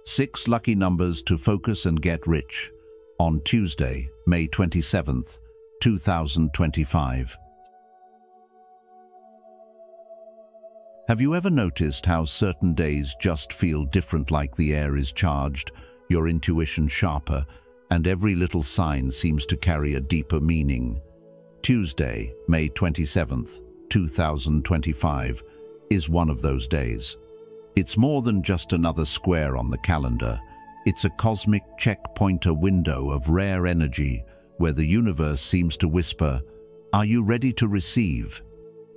6 lucky numbers to focus and get rich on Tuesday, May 27th, 2025. Have you ever noticed how certain days just feel different, like the air is charged, your intuition sharper, and every little sign seems to carry a deeper meaning? Tuesday, May 27th, 2025, is one of those days. It's more than just another square on the calendar. It's a cosmic checkpoint, a window of rare energy where the universe seems to whisper, "Are you ready to receive?"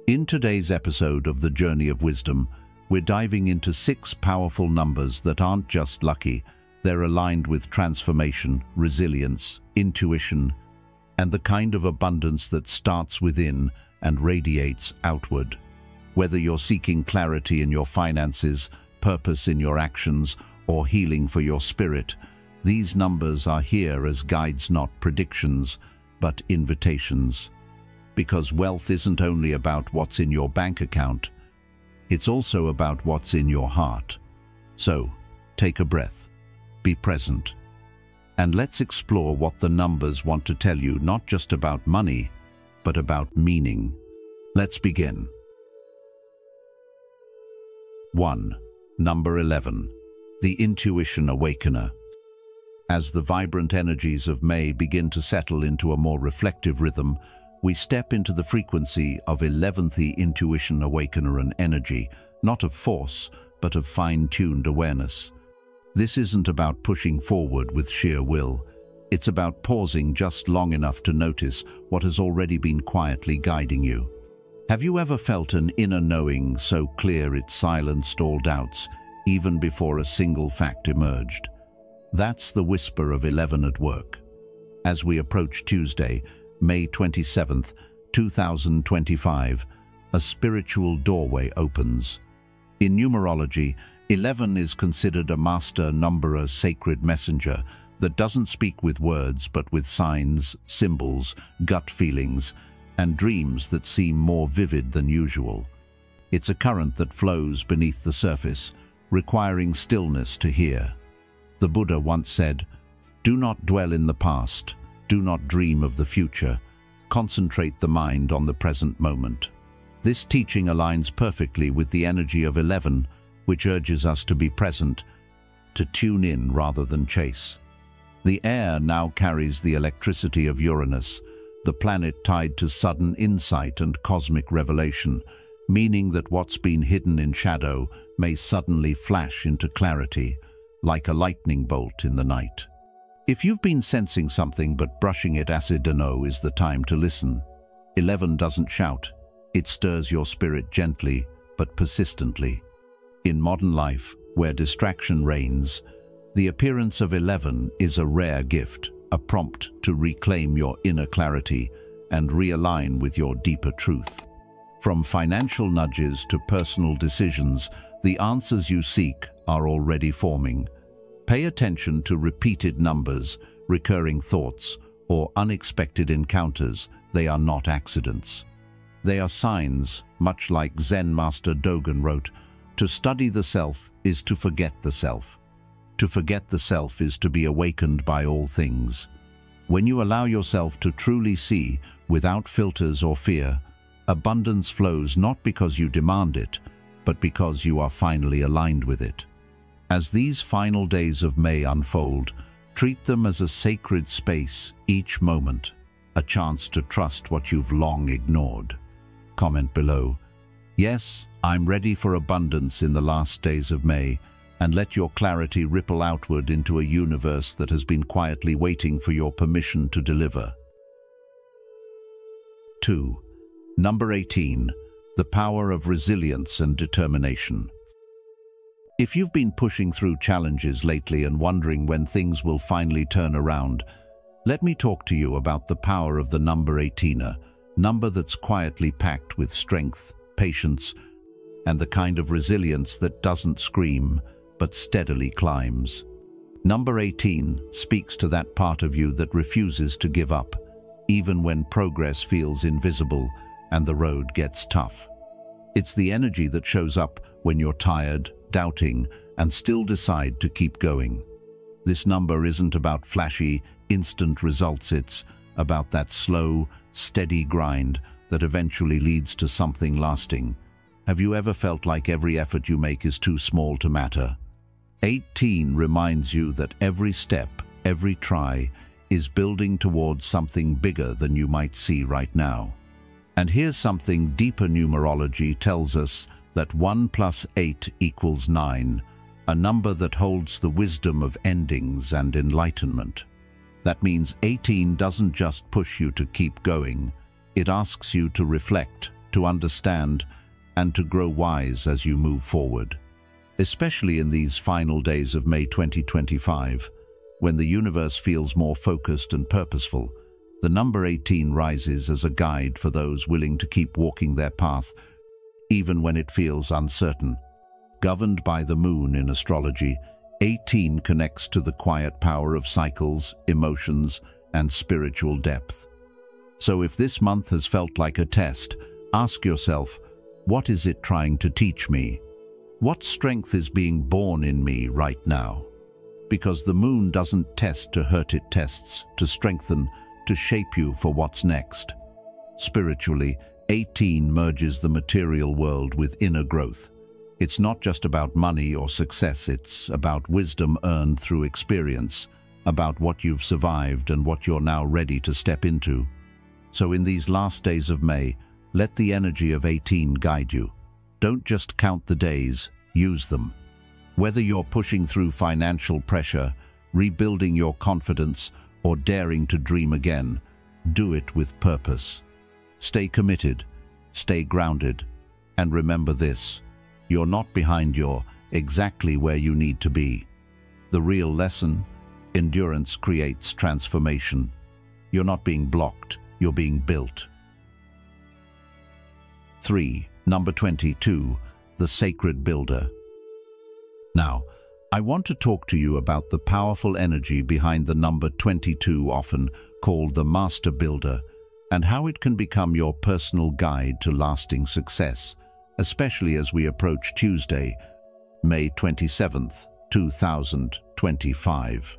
In today's episode of The Journey of Wisdom, we're diving into 6 powerful numbers that aren't just lucky, they're aligned with transformation, resilience, intuition, and the kind of abundance that starts within and radiates outward. Whether you're seeking clarity in your finances, purpose in your actions, or healing for your spirit, these numbers are here as guides, not predictions, but invitations. Because wealth isn't only about what's in your bank account, it's also about what's in your heart. So, take a breath, be present, and let's explore what the numbers want to tell you, not just about money, but about meaning. Let's begin. 1. Number 11. The Intuition Awakener. As the vibrant energies of May begin to settle into a more reflective rhythm, we step into the frequency of 11th, the Intuition Awakener, an energy, not of force, but of fine-tuned awareness. This isn't about pushing forward with sheer will. It's about pausing just long enough to notice what has already been quietly guiding you. Have you ever felt an inner knowing so clear it silenced all doubts, even before a single fact emerged? That's the whisper of 11 at work. As we approach Tuesday, May 27th, 2025, a spiritual doorway opens. In numerology, 11 is considered a master number, a sacred messenger that doesn't speak with words but with signs, symbols, gut feelings, and dreams that seem more vivid than usual. It's a current that flows beneath the surface, requiring stillness to hear. The Buddha once said, "Do not dwell in the past, do not dream of the future, concentrate the mind on the present moment." This teaching aligns perfectly with the energy of 11, which urges us to be present, to tune in rather than chase. The air now carries the electricity of Uranus, the planet tied to sudden insight and cosmic revelation, meaning that what's been hidden in shadow may suddenly flash into clarity, like a lightning bolt in the night. If you've been sensing something but brushing it aside, no is the time to listen. 11 doesn't shout. It stirs your spirit gently but persistently. In modern life, where distraction reigns, the appearance of 11 is a rare gift, a prompt to reclaim your inner clarity and realign with your deeper truth. From financial nudges to personal decisions, the answers you seek are already forming. Pay attention to repeated numbers, recurring thoughts, or unexpected encounters. They are not accidents. They are signs, much like Zen Master Dogen wrote, "To study the self is to forget the self. To forget the self is to be awakened by all things." When you allow yourself to truly see, without filters or fear, abundance flows not because you demand it, but because you are finally aligned with it. As these final days of May unfold, treat them as a sacred space, each moment, a chance to trust what you've long ignored. Comment below, "Yes, I'm ready for abundance in the last days of May," and let your clarity ripple outward into a universe that has been quietly waiting for your permission to deliver. 2. Number 18. The power of resilience and determination. If you've been pushing through challenges lately and wondering when things will finally turn around, let me talk to you about the power of the number 18, a number that's quietly packed with strength, patience, and the kind of resilience that doesn't scream, but steadily climbs. Number 18 speaks to that part of you that refuses to give up, even when progress feels invisible and the road gets tough. It's the energy that shows up when you're tired, doubting, and still decide to keep going. This number isn't about flashy, instant results. It's about that slow, steady grind that eventually leads to something lasting. Have you ever felt like every effort you make is too small to matter? 18 reminds you that every step, every try, is building towards something bigger than you might see right now. And here's something deeper. Numerology tells us that 1 plus 8 equals 9, a number that holds the wisdom of endings and enlightenment. That means 18 doesn't just push you to keep going. It asks you to reflect, to understand, and to grow wise as you move forward. Especially in these final days of May 2025, when the universe feels more focused and purposeful, the number 18 rises as a guide for those willing to keep walking their path, even when it feels uncertain. Governed by the moon in astrology, 18 connects to the quiet power of cycles, emotions, and spiritual depth. So if this month has felt like a test, ask yourself, what is it trying to teach me? What strength is being born in me right now? Because the moon doesn't test to hurt, it tests to strengthen, to shape you for what's next. Spiritually, 18 merges the material world with inner growth. It's not just about money or success, it's about wisdom earned through experience, about what you've survived and what you're now ready to step into. So in these last days of May, let the energy of 18 guide you. Don't just count the days, use them. Whether you're pushing through financial pressure, rebuilding your confidence, or daring to dream again, do it with purpose. Stay committed, stay grounded, and remember this: you're not behind, you're exactly where you need to be. The real lesson: endurance creates transformation. You're not being blocked, you're being built. 3. Number 22, the sacred builder. Now, I want to talk to you about the powerful energy behind the number 22, often called the master builder, and how it can become your personal guide to lasting success, especially as we approach Tuesday, May 27th, 2025.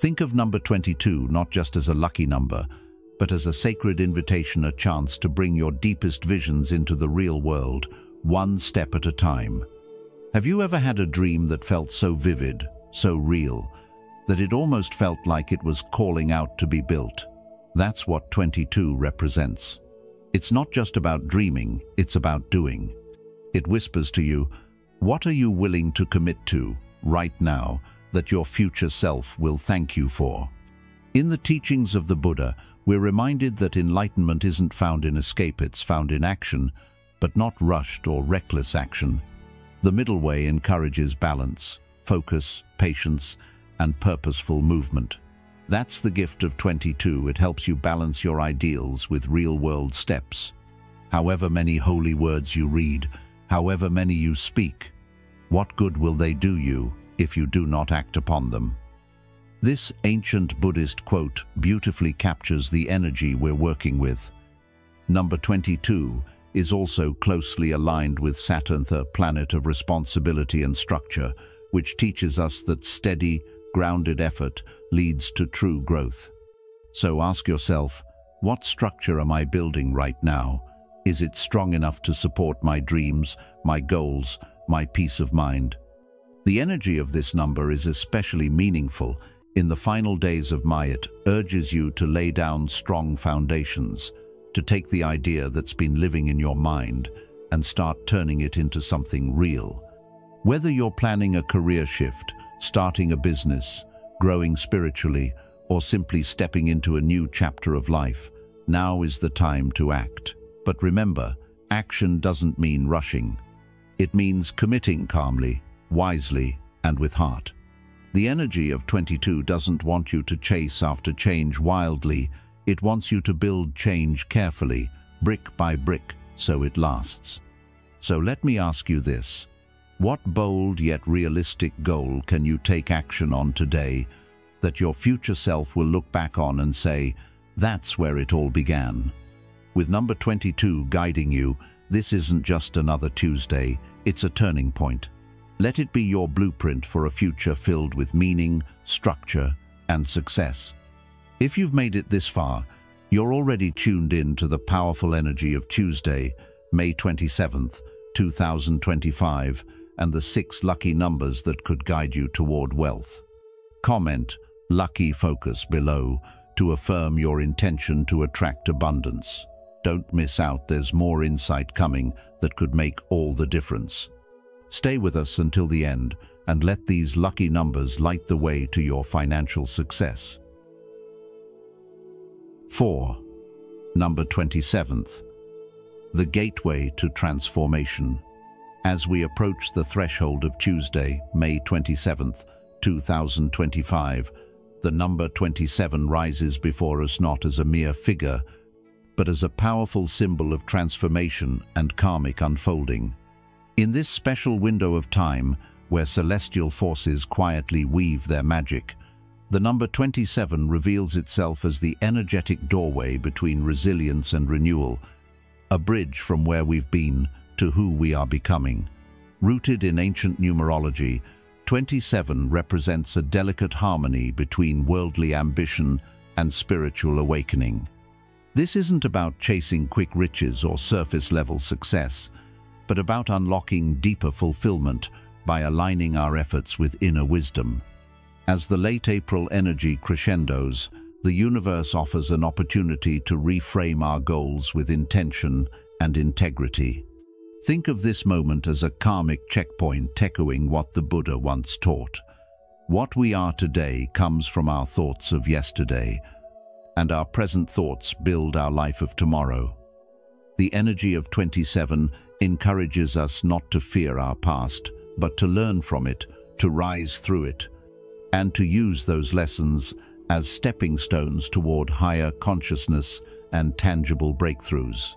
Think of number 22 not just as a lucky number, but as a sacred invitation, a chance to bring your deepest visions into the real world, one step at a time. Have you ever had a dream that felt so vivid, so real, that it almost felt like it was calling out to be built? That's what 22 represents. It's not just about dreaming, it's about doing. It whispers to you, what are you willing to commit to right now that your future self will thank you for? In the teachings of the Buddha, we're reminded that enlightenment isn't found in escape, it's found in action, but not rushed or reckless action. The middle way encourages balance, focus, patience, and purposeful movement. That's the gift of 22. It helps you balance your ideals with real-world steps. However many holy words you read, however many you speak, what good will they do you if you do not act upon them? This ancient Buddhist quote beautifully captures the energy we're working with. Number 22 is also closely aligned with Saturn, the planet of responsibility and structure, which teaches us that steady, grounded effort leads to true growth. So ask yourself, what structure am I building right now? Is it strong enough to support my dreams, my goals, my peace of mind? The energy of this number is especially meaningful. In the final days of May, it urges you to lay down strong foundations, to take the idea that's been living in your mind and start turning it into something real. Whether you're planning a career shift, starting a business, growing spiritually, or simply stepping into a new chapter of life, now is the time to act. But remember, action doesn't mean rushing. It means committing calmly, wisely, and with heart. The energy of 22 doesn't want you to chase after change wildly. It wants you to build change carefully, brick by brick, so it lasts. So let me ask you this. What bold yet realistic goal can you take action on today that your future self will look back on and say, that's where it all began? With number 22 guiding you, this isn't just another Tuesday, it's a turning point. Let it be your blueprint for a future filled with meaning, structure, and success. If you've made it this far, you're already tuned in to the powerful energy of Tuesday, May 27th, 2025, and the 6 lucky numbers that could guide you toward wealth. Comment "Lucky Focus" below to affirm your intention to attract abundance. Don't miss out, there's more insight coming that could make all the difference. Stay with us until the end and let these lucky numbers light the way to your financial success. 4. Number 27th. The gateway to transformation. As we approach the threshold of Tuesday, May 27th, 2025, the number 27 rises before us not as a mere figure, but as a powerful symbol of transformation and karmic unfolding. In this special window of time, where celestial forces quietly weave their magic, the number 27 reveals itself as the energetic doorway between resilience and renewal, a bridge from where we've been to who we are becoming. Rooted in ancient numerology, 27 represents a delicate harmony between worldly ambition and spiritual awakening. This isn't about chasing quick riches or surface-level success, but about unlocking deeper fulfillment by aligning our efforts with inner wisdom. As the late April energy crescendos, the universe offers an opportunity to reframe our goals with intention and integrity. Think of this moment as a karmic checkpoint echoing what the Buddha once taught. What we are today comes from our thoughts of yesterday, and our present thoughts build our life of tomorrow. The energy of 27 encourages us not to fear our past, but to learn from it, to rise through it, and to use those lessons as stepping stones toward higher consciousness and tangible breakthroughs.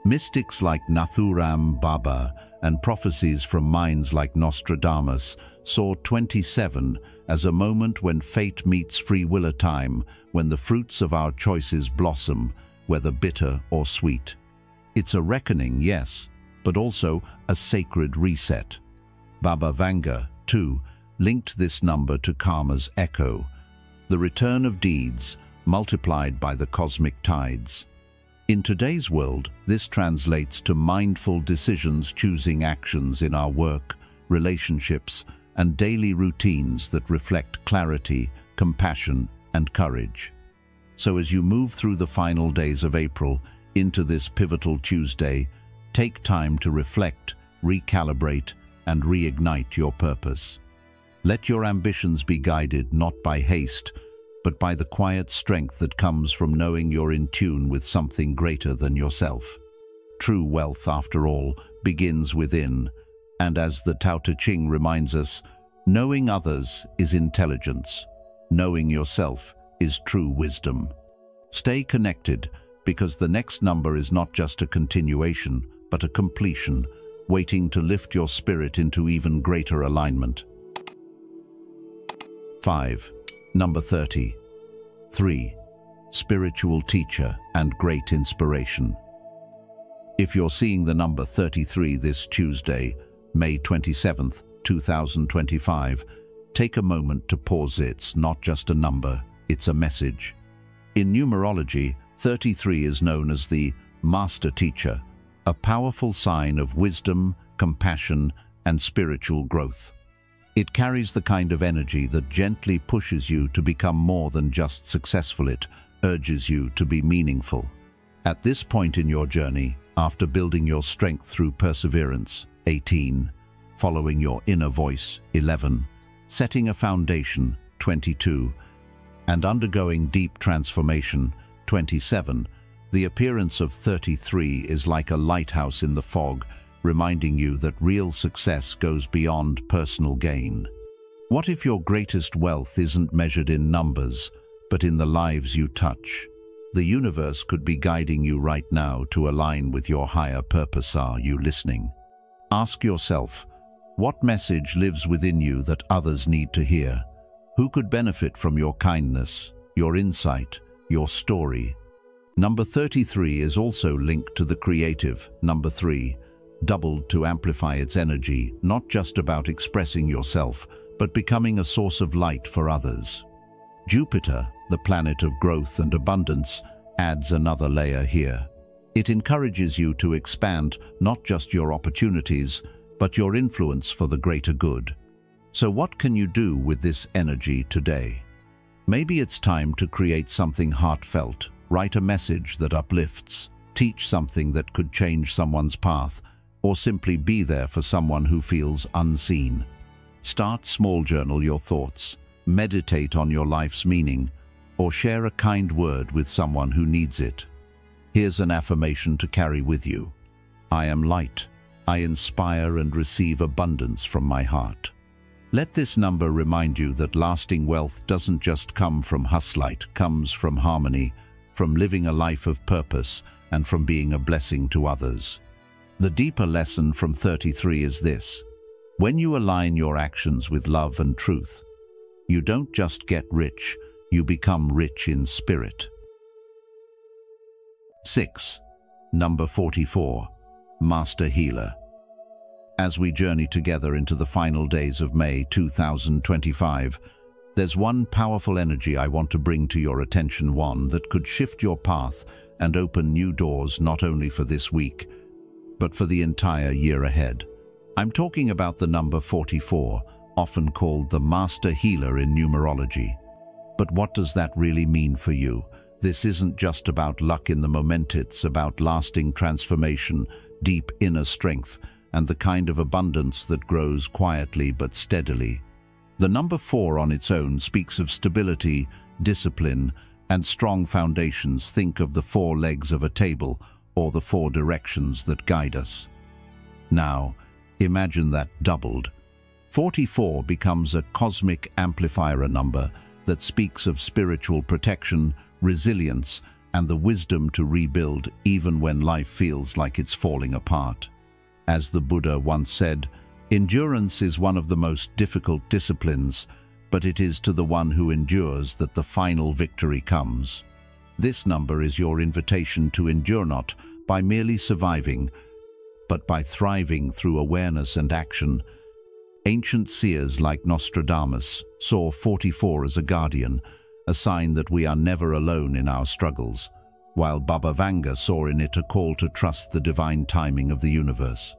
Mystics like Nathuram Baba and prophecies from minds like Nostradamus saw 27 as a moment when fate meets free will, a time when the fruits of our choices blossom, whether bitter or sweet. It's a reckoning, yes, but also a sacred reset. Baba Vanga, too, linked this number to karma's echo, the return of deeds multiplied by the cosmic tides. In today's world, this translates to mindful decisions, choosing actions in our work, relationships, and daily routines that reflect clarity, compassion, and courage. So as you move through the final days of April into this pivotal Tuesday, take time to reflect, recalibrate, and reignite your purpose. Let your ambitions be guided not by haste, but by the quiet strength that comes from knowing you're in tune with something greater than yourself. True wealth, after all, begins within, and as the Tao Te Ching reminds us, knowing others is intelligence. Knowing yourself is true wisdom. Stay connected, because the next number is not just a continuation, but a completion, waiting to lift your spirit into even greater alignment. 5. Number 30. 3. Spiritual teacher and great inspiration. If you're seeing the number 33 this Tuesday, May 27th, 2025, take a moment to pause. It's not just a number, it's a message. In numerology, 33 is known as the master teacher, a powerful sign of wisdom, compassion, and spiritual growth. It carries the kind of energy that gently pushes you to become more than just successful. It urges you to be meaningful. At this point in your journey, after building your strength through perseverance, 18, following your inner voice, 11, setting a foundation, 22, and undergoing deep transformation, 27, the appearance of 33 is like a lighthouse in the fog, reminding you that real success goes beyond personal gain. What if your greatest wealth isn't measured in numbers, but in the lives you touch? The universe could be guiding you right now to align with your higher purpose. Are you listening? Ask yourself, what message lives within you that others need to hear? Who could benefit from your kindness, your insight, your story? Number 33 is also linked to the creative. Number 3, doubled to amplify its energy, not just about expressing yourself, but becoming a source of light for others. Jupiter, the planet of growth and abundance, adds another layer here. It encourages you to expand not just your opportunities, but your influence for the greater good. So what can you do with this energy today? Maybe it's time to create something heartfelt, write a message that uplifts, teach something that could change someone's path, or simply be there for someone who feels unseen. Start small, journal your thoughts, meditate on your life's meaning, or share a kind word with someone who needs it. Here's an affirmation to carry with you. I am light. I inspire and receive abundance from my heart. Let this number remind you that lasting wealth doesn't just come from hustle, it comes from harmony, from living a life of purpose, and from being a blessing to others. The deeper lesson from 33 is this: when you align your actions with love and truth, you don't just get rich, you become rich in spirit. 6. Number 44. Master Healer. As we journey together into the final days of May 2025, there's one powerful energy I want to bring to your attention, one that could shift your path and open new doors not only for this week, but for the entire year ahead. I'm talking about the number 44, often called the Master Healer in numerology. But what does that really mean for you? This isn't just about luck in the moment, it's about lasting transformation, deep inner strength, and the kind of abundance that grows quietly but steadily. The number 4 on its own speaks of stability, discipline, and strong foundations. Think of the 4 legs of a table, or the 4 directions that guide us. Now, imagine that doubled. 44 becomes a cosmic amplifier, a number that speaks of spiritual protection, resilience, and the wisdom to rebuild even when life feels like it's falling apart. As the Buddha once said, endurance is one of the most difficult disciplines, but it is to the one who endures that the final victory comes. This number is your invitation to endure, not by merely surviving, but by thriving through awareness and action. Ancient seers like Nostradamus saw 44 as a guardian, a sign that we are never alone in our struggles, while Vanga saw in it a call to trust the divine timing of the universe.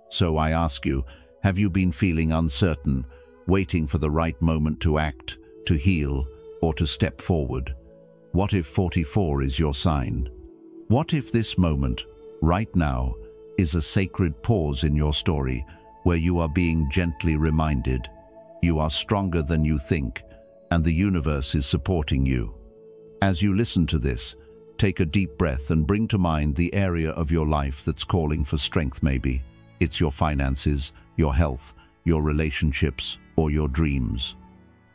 So I ask you, have you been feeling uncertain, waiting for the right moment to act, to heal, or to step forward? What if 44 is your sign? What if this moment, right now, is a sacred pause in your story, where you are being gently reminded you are stronger than you think, and the universe is supporting you? As you listen to this, take a deep breath and bring to mind the area of your life that's calling for strength. Maybe it's your finances, your health, your relationships, or your dreams.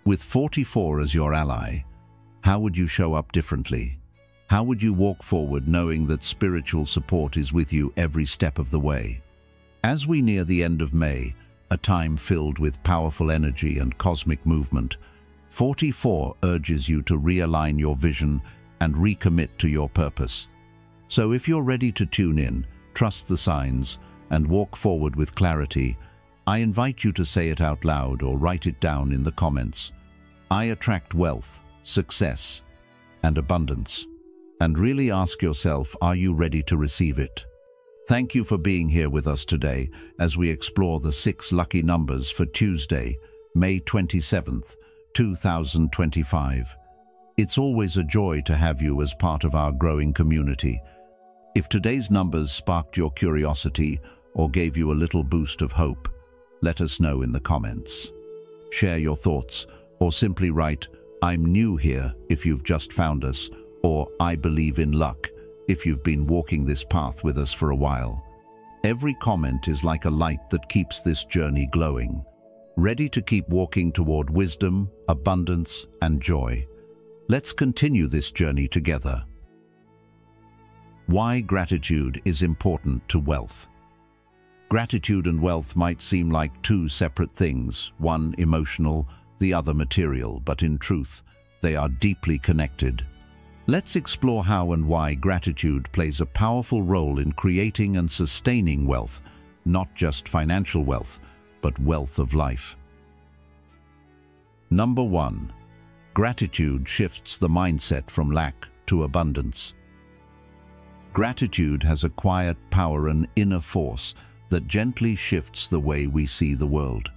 With 44 as your ally, how would you show up differently? How would you walk forward knowing that spiritual support is with you every step of the way? As we near the end of May, a time filled with powerful energy and cosmic movement, 44 urges you to realign your vision and recommit to your purpose. So if you're ready to tune in, trust the signs, and walk forward with clarity, I invite you to say it out loud or write it down in the comments. I attract wealth, success, and abundance. And really ask yourself, are you ready to receive it? Thank you for being here with us today as we explore the 6 lucky numbers for Tuesday, May 27th, 2025. It's always a joy to have you as part of our growing community. If today's numbers sparked your curiosity or gave you a little boost of hope, let us know in the comments. Share your thoughts, or simply write, "I'm new here" if you've just found us, or "I believe in luck" if you've been walking this path with us for a while. Every comment is like a light that keeps this journey glowing, ready to keep walking toward wisdom, abundance, and joy. Let's continue this journey together. Why gratitude is important to wealth. Gratitude and wealth might seem like 2 separate things, one emotional, the other material, but in truth, they are deeply connected. Let's explore how and why gratitude plays a powerful role in creating and sustaining wealth, not just financial wealth, but wealth of life. Number 1. Gratitude shifts the mindset from lack to abundance. Gratitude has a quiet power and inner force that gently shifts the way we see the world.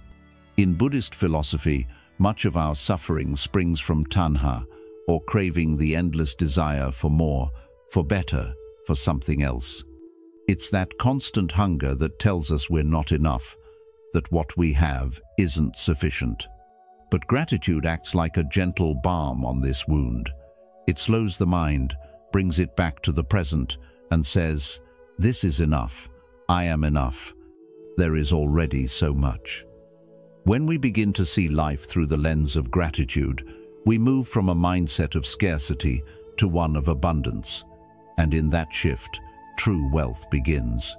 In Buddhist philosophy, much of our suffering springs from tanha, or craving the endless desire for more, for better, for something else. It's that constant hunger that tells us we're not enough, that what we have isn't sufficient. But gratitude acts like a gentle balm on this wound. It slows the mind, brings it back to the present, and says, "This is enough. I am enough. There is already so much." When we begin to see life through the lens of gratitude, we move from a mindset of scarcity to one of abundance. And in that shift, true wealth begins.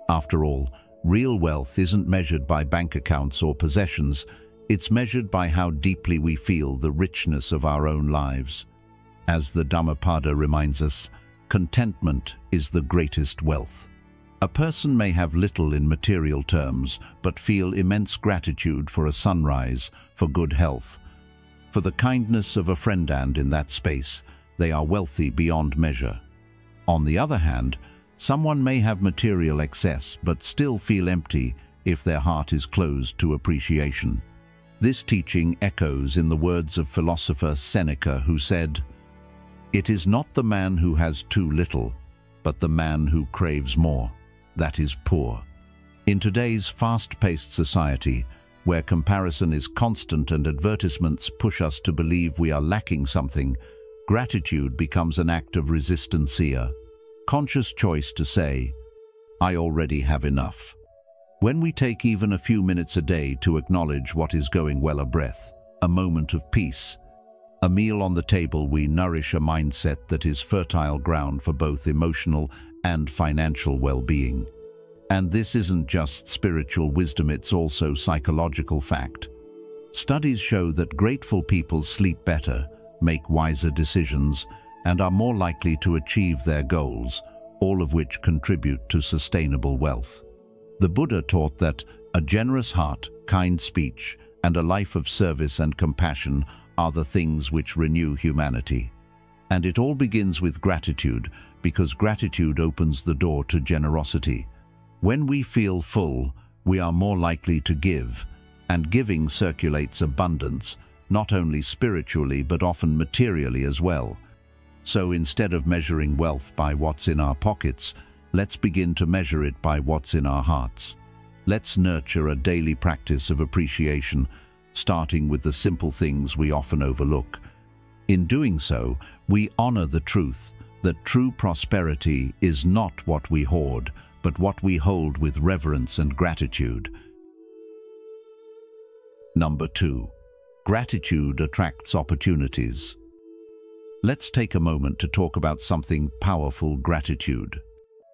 After all, real wealth isn't measured by bank accounts or possessions. It's measured by how deeply we feel the richness of our own lives. As the Dhammapada reminds us, contentment is the greatest wealth. A person may have little in material terms, but feel immense gratitude for a sunrise, for good health, for the kindness of a friend, and in that space, they are wealthy beyond measure. On the other hand, someone may have material excess, but still feel empty if their heart is closed to appreciation. This teaching echoes in the words of philosopher Seneca, who said, "It is not the man who has too little, but the man who craves more, that is poor." In today's fast-paced society, where comparison is constant and advertisements push us to believe we are lacking something, gratitude becomes an act of resistance, a conscious choice to say, "I already have enough." When we take even a few minutes a day to acknowledge what is going well, a breath, a moment of peace, a meal on the table, we nourish a mindset that is fertile ground for both emotional and financial well-being. And this isn't just spiritual wisdom, it's also psychological fact. Studies show that grateful people sleep better, make wiser decisions, and are more likely to achieve their goals, all of which contribute to sustainable wealth. The Buddha taught that a generous heart, kind speech, and a life of service and compassion are the things which renew humanity. And it all begins with gratitude, because gratitude opens the door to generosity. When we feel full, we are more likely to give, and giving circulates abundance, not only spiritually but often materially as well. So instead of measuring wealth by what's in our pockets, let's begin to measure it by what's in our hearts. Let's nurture a daily practice of appreciation, starting with the simple things we often overlook. In doing so, we honor the truth that true prosperity is not what we hoard, but what we hold with reverence and gratitude. Number 2. Gratitude attracts opportunities. Let's take a moment to talk about something powerful: gratitude.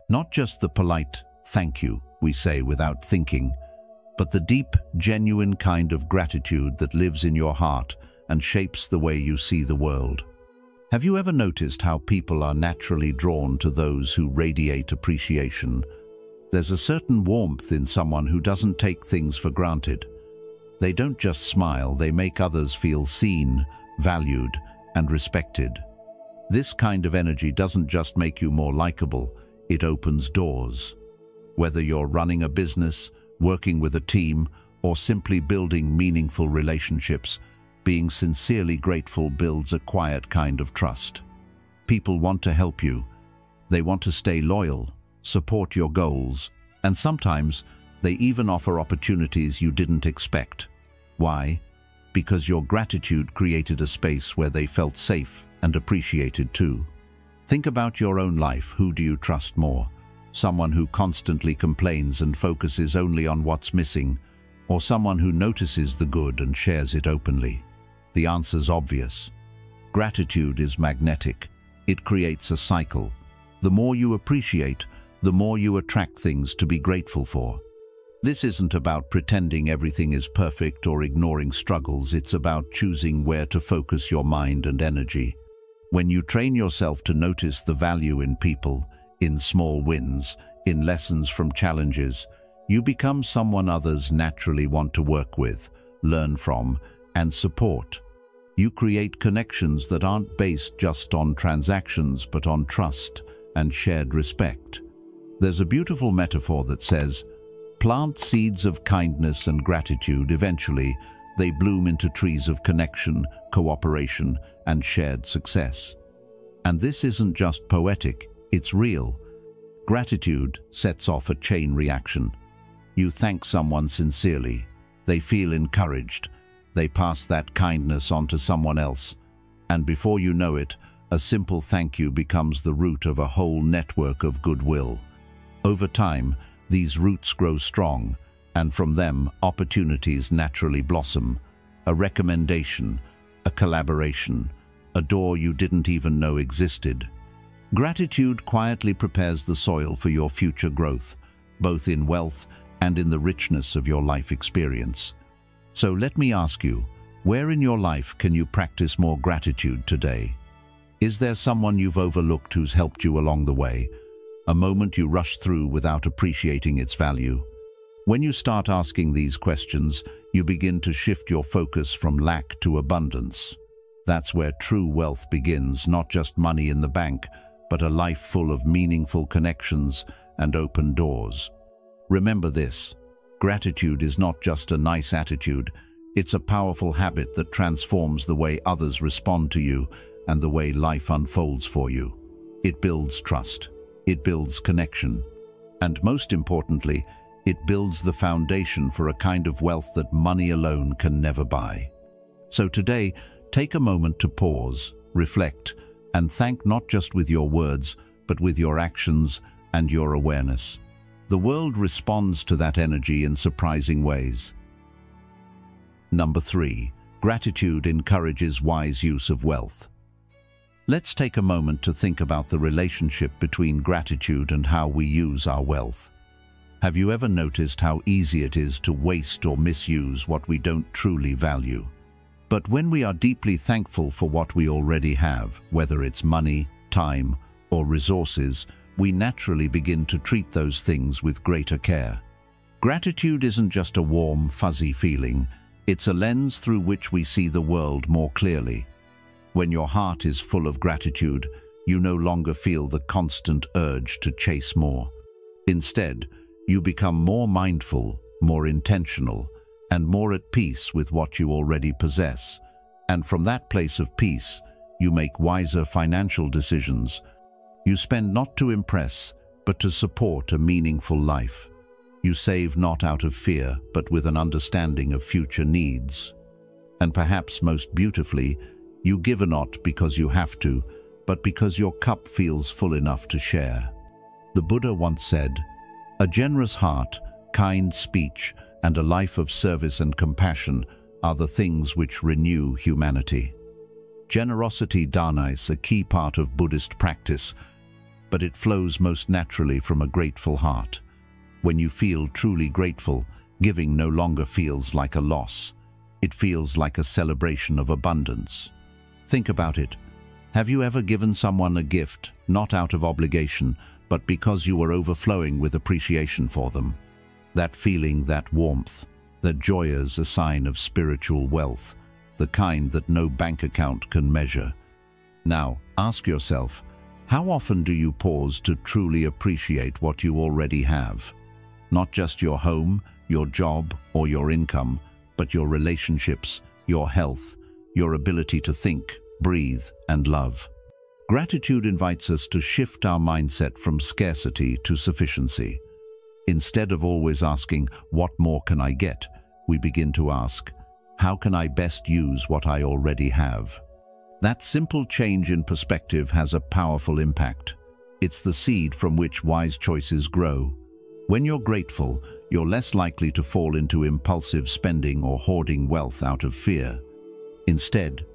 Not just the polite "thank you" we say without thinking, but the deep, genuine kind of gratitude that lives in your heart and shapes the way you see the world. Have you ever noticed how people are naturally drawn to those who radiate appreciation? There's a certain warmth in someone who doesn't take things for granted. They don't just smile, they make others feel seen, valued, and respected. This kind of energy doesn't just make you more likable, it opens doors. Whether you're running a business, working with a team, or simply building meaningful relationships, being sincerely grateful builds a quiet kind of trust. People want to help you. They want to stay loyal, support your goals, and sometimes they even offer opportunities you didn't expect. Why? Because your gratitude created a space where they felt safe and appreciated too. Think about your own life. Who do you trust more? Someone who constantly complains and focuses only on what's missing, or someone who notices the good and shares it openly? The answer's obvious. Gratitude is magnetic. It creates a cycle. The more you appreciate, the more you attract things to be grateful for. This isn't about pretending everything is perfect or ignoring struggles. It's about choosing where to focus your mind and energy. When you train yourself to notice the value in people, in small wins, in lessons from challenges, You become someone others naturally want to work with, learn from, and support. You create connections that aren't based just on transactions but on trust and shared respect. There's a beautiful metaphor that says, plant seeds of kindness and gratitude. Eventually, they bloom into trees of connection, cooperation, and shared success. And this isn't just poetic, it's real. Gratitude sets off a chain reaction. You thank someone sincerely. They feel encouraged. They pass that kindness on to someone else. And before you know it, a simple thank you becomes the root of a whole network of goodwill. Over time, these roots grow strong, and from them, opportunities naturally blossom. A recommendation, a collaboration, a door you didn't even know existed. Gratitude quietly prepares the soil for your future growth, both in wealth and in the richness of your life experience. So let me ask you, where in your life can you practice more gratitude today? Is there someone you've overlooked who's helped you along the way? A moment you rushed through without appreciating its value? When you start asking these questions, you begin to shift your focus from lack to abundance. That's where true wealth begins, not just money in the bank, but a life full of meaningful connections and open doors. Remember this, gratitude is not just a nice attitude, it's a powerful habit that transforms the way others respond to you and the way life unfolds for you. It builds trust, it builds connection, and most importantly, it builds the foundation for a kind of wealth that money alone can never buy. So today, take a moment to pause, reflect, and thank not just with your words, but with your actions and your awareness. The world responds to that energy in surprising ways. Number 3, gratitude encourages wise use of wealth. Let's take a moment to think about the relationship between gratitude and how we use our wealth. Have you ever noticed how easy it is to waste or misuse what we don't truly value? But when we are deeply thankful for what we already have, whether it's money, time, or resources, we naturally begin to treat those things with greater care. Gratitude isn't just a warm, fuzzy feeling, it's a lens through which we see the world more clearly. When your heart is full of gratitude, you no longer feel the constant urge to chase more. Instead, you become more mindful, more intentional, and more at peace with what you already possess. And from that place of peace, you make wiser financial decisions. You spend not to impress, but to support a meaningful life. You save not out of fear, but with an understanding of future needs. And perhaps most beautifully, you give not because you have to, but because your cup feels full enough to share. The Buddha once said, "A generous heart, kind speech, and a life of service and compassion are the things which renew humanity." Generosity, dana, is a key part of Buddhist practice, but it flows most naturally from a grateful heart. When you feel truly grateful, giving no longer feels like a loss. It feels like a celebration of abundance. Think about it. Have you ever given someone a gift, not out of obligation, but because you were overflowing with appreciation for them? That feeling, that warmth, that joy is a sign of spiritual wealth, the kind that no bank account can measure. Now, ask yourself, how often do you pause to truly appreciate what you already have? Not just your home, your job, or your income, but your relationships, your health, your ability to think, breathe, and love. Gratitude invites us to shift our mindset from scarcity to sufficiency. Instead of always asking, "What more can I get?" we begin to ask, "How can I best use what I already have?" That simple change in perspective has a powerful impact. It's the seed from which wise choices grow. When you're grateful, you're less likely to fall into impulsive spending or hoarding wealth out of fear. Instead,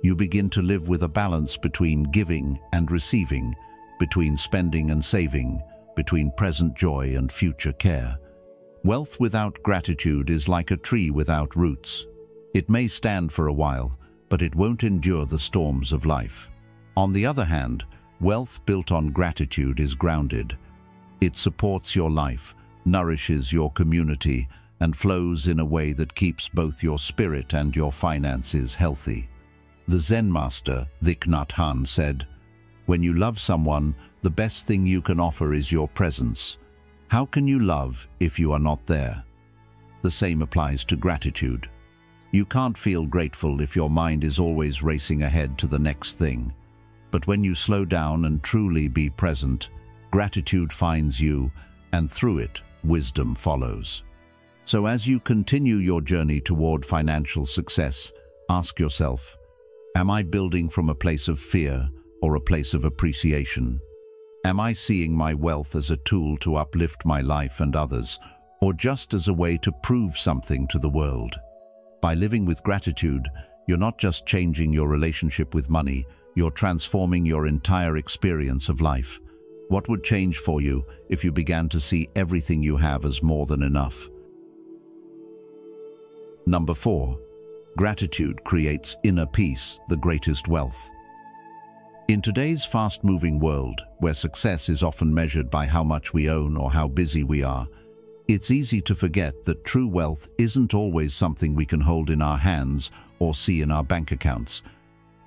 you begin to live with a balance between giving and receiving, between spending and saving, between present joy and future care. Wealth without gratitude is like a tree without roots. It may stand for a while, but it won't endure the storms of life. On the other hand, wealth built on gratitude is grounded. It supports your life, nourishes your community, and flows in a way that keeps both your spirit and your finances healthy. The Zen master, Thich Nhat Hanh, said, "When you love someone, the best thing you can offer is your presence. How can you love if you are not there?" The same applies to gratitude. You can't feel grateful if your mind is always racing ahead to the next thing. But when you slow down and truly be present, gratitude finds you, and through it, wisdom follows. So as you continue your journey toward financial success, ask yourself, am I building from a place of fear or a place of appreciation? Am I seeing my wealth as a tool to uplift my life and others, or just as a way to prove something to the world? By living with gratitude, you're not just changing your relationship with money, you're transforming your entire experience of life. What would change for you if you began to see everything you have as more than enough? Number 4. Gratitude creates inner peace, the greatest wealth. In today's fast-moving world, where success is often measured by how much we own or how busy we are, it's easy to forget that true wealth isn't always something we can hold in our hands or see in our bank accounts.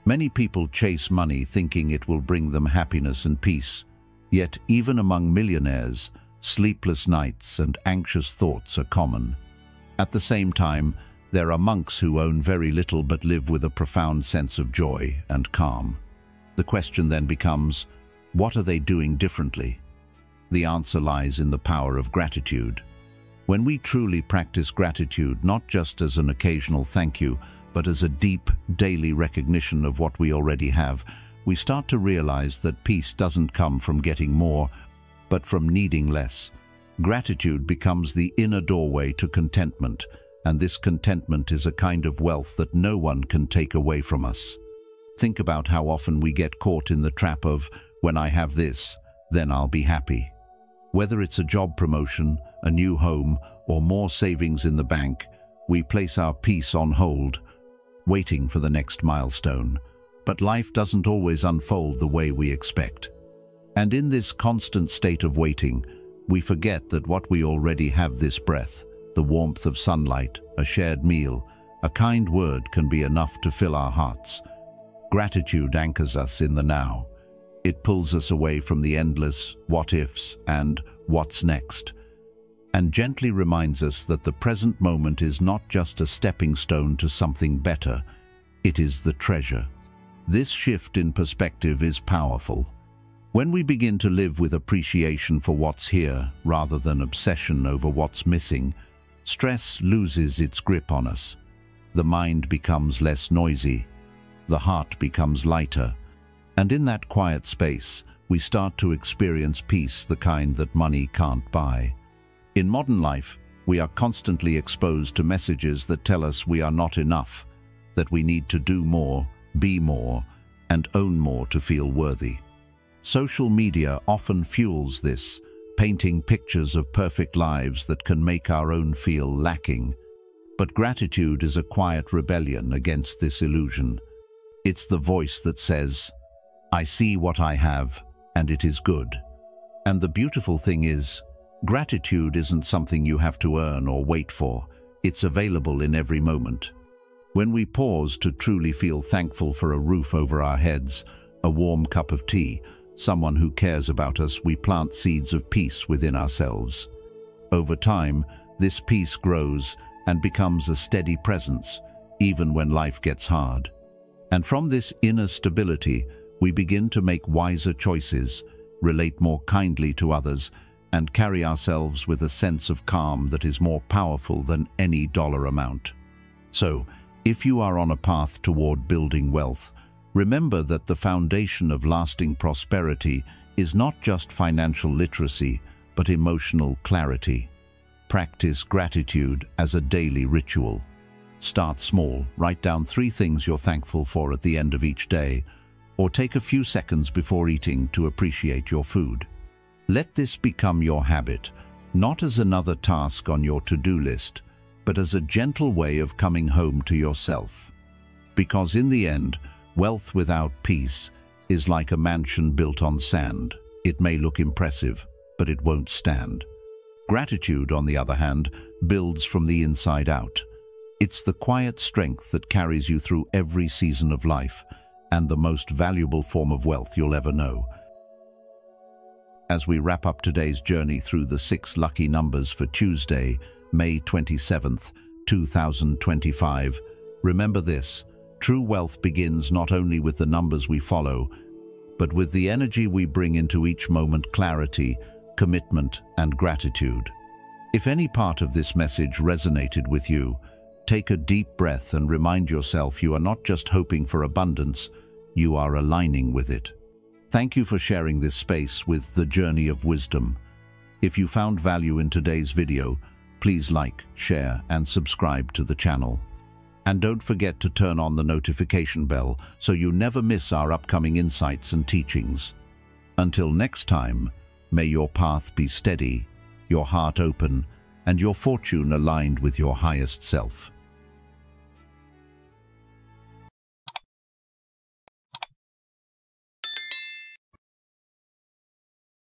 Many people chase money thinking it will bring them happiness and peace. Yet, even among millionaires, sleepless nights and anxious thoughts are common. At the same time, there are monks who own very little but live with a profound sense of joy and calm. The question then becomes, what are they doing differently? The answer lies in the power of gratitude. When we truly practice gratitude, not just as an occasional thank you, but as a deep, daily recognition of what we already have, we start to realize that peace doesn't come from getting more, but from needing less. Gratitude becomes the inner doorway to contentment, and this contentment is a kind of wealth that no one can take away from us. Think about how often we get caught in the trap of, when I have this, then I'll be happy. Whether it's a job promotion, a new home, or more savings in the bank, we place our peace on hold, waiting for the next milestone. But life doesn't always unfold the way we expect. And in this constant state of waiting, we forget that what we already have, this breath, the warmth of sunlight, a shared meal, a kind word, can be enough to fill our hearts. Gratitude anchors us in the now. It pulls us away from the endless what-ifs and what's next, and gently reminds us that the present moment is not just a stepping stone to something better, it is the treasure. This shift in perspective is powerful. When we begin to live with appreciation for what's here, rather than obsession over what's missing, stress loses its grip on us. The mind becomes less noisy, the heart becomes lighter, and in that quiet space, we start to experience peace, the kind that money can't buy. In modern life, we are constantly exposed to messages that tell us we are not enough, that we need to do more, be more, and own more to feel worthy. Social media often fuels this, painting pictures of perfect lives that can make our own feel lacking. But gratitude is a quiet rebellion against this illusion. It's the voice that says, I see what I have, and it is good. And the beautiful thing is, gratitude isn't something you have to earn or wait for. It's available in every moment. When we pause to truly feel thankful for a roof over our heads, a warm cup of tea, someone who cares about us, we plant seeds of peace within ourselves. Over time, this peace grows and becomes a steady presence, even when life gets hard. And from this inner stability, we begin to make wiser choices, relate more kindly to others, and carry ourselves with a sense of calm that is more powerful than any dollar amount. So, if you are on a path toward building wealth, remember that the foundation of lasting prosperity is not just financial literacy, but emotional clarity. Practice gratitude as a daily ritual. Start small, write down 3 things you're thankful for at the end of each day, or take a few seconds before eating to appreciate your food. Let this become your habit, not as another task on your to-do list, but as a gentle way of coming home to yourself. Because in the end, wealth without peace is like a mansion built on sand. It may look impressive, but it won't stand. Gratitude, on the other hand, builds from the inside out. It's the quiet strength that carries you through every season of life, and the most valuable form of wealth you'll ever know. As we wrap up today's journey through the 6 lucky numbers for Tuesday, May 27th, 2025, remember this: true wealth begins not only with the numbers we follow, but with the energy we bring into each moment: clarity, commitment, and gratitude. If any part of this message resonated with you, take a deep breath and remind yourself you are not just hoping for abundance, you are aligning with it. Thank you for sharing this space with The Journey of Wisdom. If you found value in today's video, please like, share, and subscribe to the channel. And don't forget to turn on the notification bell so you never miss our upcoming insights and teachings. Until next time, may your path be steady, your heart open, and your fortune aligned with your highest self.